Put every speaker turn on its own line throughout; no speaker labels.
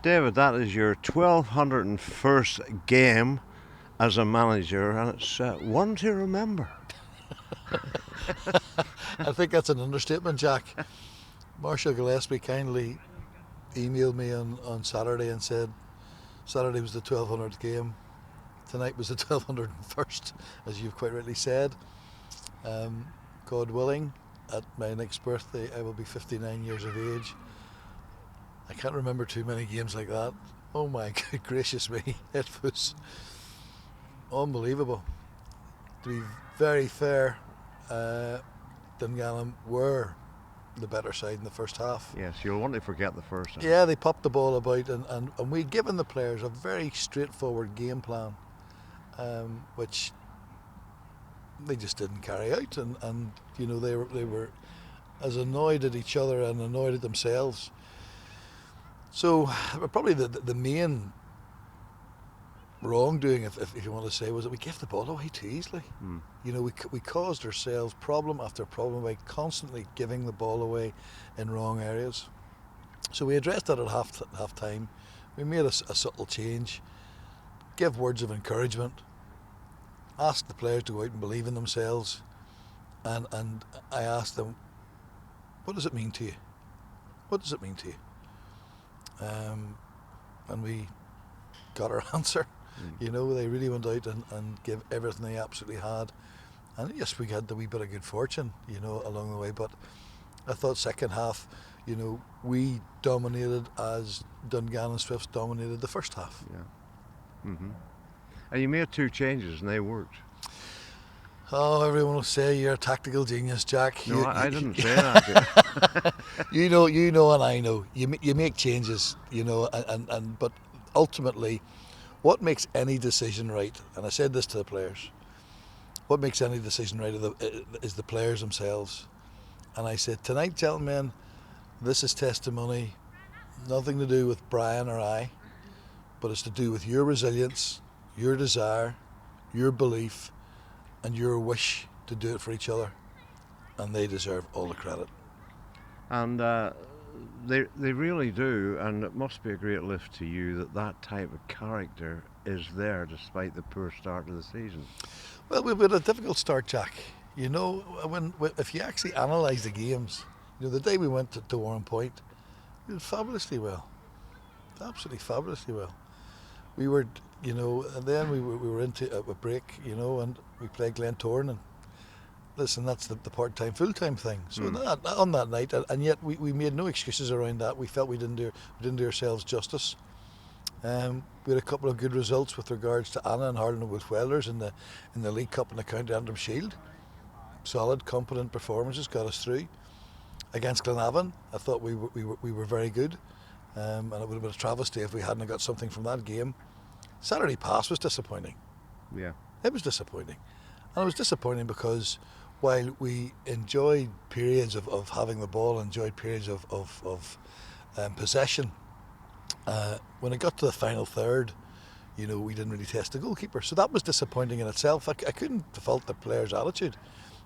David, that is your 1201st game as a manager, and it's one to remember.
I think that's an understatement, Jack. Marshall Gillespie kindly emailed me on Saturday and said Saturday was the 1200th game. Tonight was the 1201st, as you've quite rightly said. God willing, at my next birthday, I will be 59 years of age. I can't remember too many games like that. Oh my good gracious me, it was unbelievable. To be very fair, Dungannon were the better side in the first half.
Yes, you'll want to forget the first half.
Yeah, they popped the ball about and we'd given the players a very straightforward game plan, which they just didn't carry out, and you know they were as annoyed at each other and annoyed at themselves. So probably the main wrongdoing, if you want to say, was that we gave the ball away too easily. You know, we caused ourselves problem after problem by constantly giving the ball away in wrong areas. So we addressed that at half time. We made a subtle change, give words of encouragement, asked the players to go out and believe in themselves, and I asked them, what does it mean to you? What does it mean to you? And we got our answer. You know, they really went out and gave everything they absolutely had. And yes, we had the wee bit of good fortune, you know, along the way. But I thought second half, you know, we dominated as Dungannon Swifts dominated the first half.
Yeah. And you made 2 changes and they worked.
Oh, everyone will say you're a tactical genius, Jack.
No, I didn't say that.
You know, and I know. You make changes, you know, and but ultimately, what makes any decision right? And I said this to the players. What makes any decision right is the players themselves. And I said, tonight, gentlemen, this is testimony, nothing to do with Brian or I, but it's to do with your resilience, your desire, your belief, and your wish to do it for each other, and they deserve all the credit.
And they really do, and it must be a great lift to you that type of character is there despite the poor start of the season.
Well, we've had a difficult start, Jack. You know, if you actually analyse the games, you know, the day we went to Warren Point, we did fabulously well, absolutely fabulously well. We were, you know, and then we were into a break, you know, and we played Glentoran, and listen, that's the part-time, full-time thing. So on that night, and yet we made no excuses around that. We felt we didn't do ourselves justice. We had a couple of good results with regards to Anna and Harlan with Welders in the League Cup and the County Antrim Shield. Solid, competent performances got us through. Against Glenavon, I thought we were very good. And it would have been a travesty if we hadn't got something from that game. Saturday Pass was disappointing.
Yeah.
It was disappointing. And it was disappointing because while we enjoyed periods of having the ball, enjoyed periods of possession, when it got to the final third, you know, we didn't really test the goalkeeper. So that was disappointing in itself. I couldn't fault the players' attitude.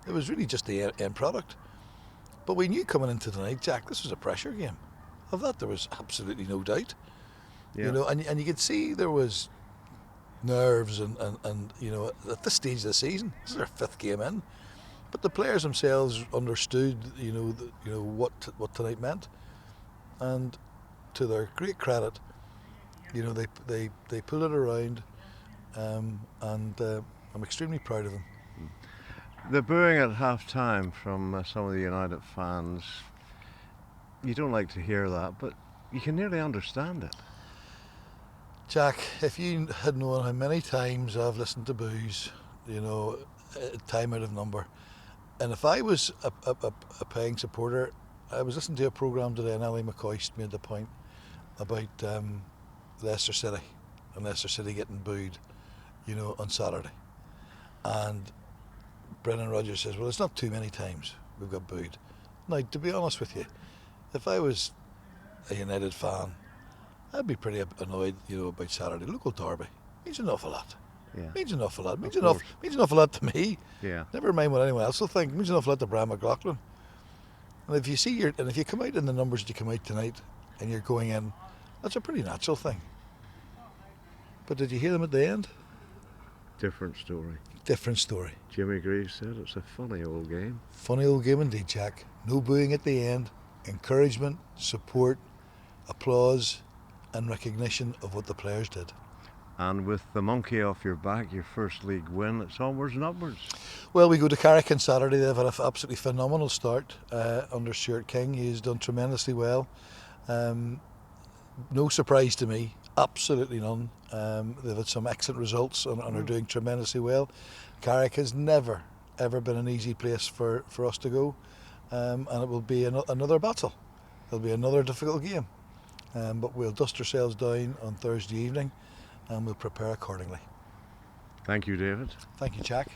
It was really just the end product. But we knew coming into tonight, Jack, this was a pressure game. Of that there was absolutely no doubt. Yeah. You know, and you could see there was nerves and you know, at this stage of the season, this is our 5th game in, but the players themselves understood, you know, what tonight meant, and to their great credit, you know, they pulled it around, and I'm extremely proud of them.
The booing at half-time from some of the United fans, you don't like to hear that, but you can nearly understand it.
Jack, if you had known how many times I've listened to boos, you know, time out of number, and if I was a paying supporter, I was listening to a programme today and Ali McCoist made the point about Leicester City and Leicester City getting booed, you know, on Saturday. And Brendan Rodgers says, well, it's not too many times we've got booed. Now, to be honest with you, if I was a United fan, I'd be pretty annoyed, you know, about Saturday. Local derby means an awful lot.
Yeah.
Means an awful lot. Means an awful lot to me.
Yeah.
Never mind what anyone else will think. Means an awful lot to Brian McLaughlin. And if you come out in the numbers that you come out tonight, and you're going in That's a pretty natural thing. But did you hear them at the end?
Different story.
Different story.
Jimmy Greaves said it's a funny old game.
Funny old game indeed, Jack. No booing at the end. Encouragement, support, applause and recognition of what the players did.
And with the monkey off your back, your first league win, it's onwards and upwards.
Well, we go to Carrick on Saturday. They've had an absolutely phenomenal start under Stuart King. He's done tremendously well. No surprise to me, absolutely none. They've had some excellent results and are doing tremendously well. Carrick has never, ever been an easy place for us to go, and it will be another battle. It'll be another difficult game, but we'll dust ourselves down on Thursday evening and we'll prepare accordingly.
Thank you, David.
Thank you, Jack.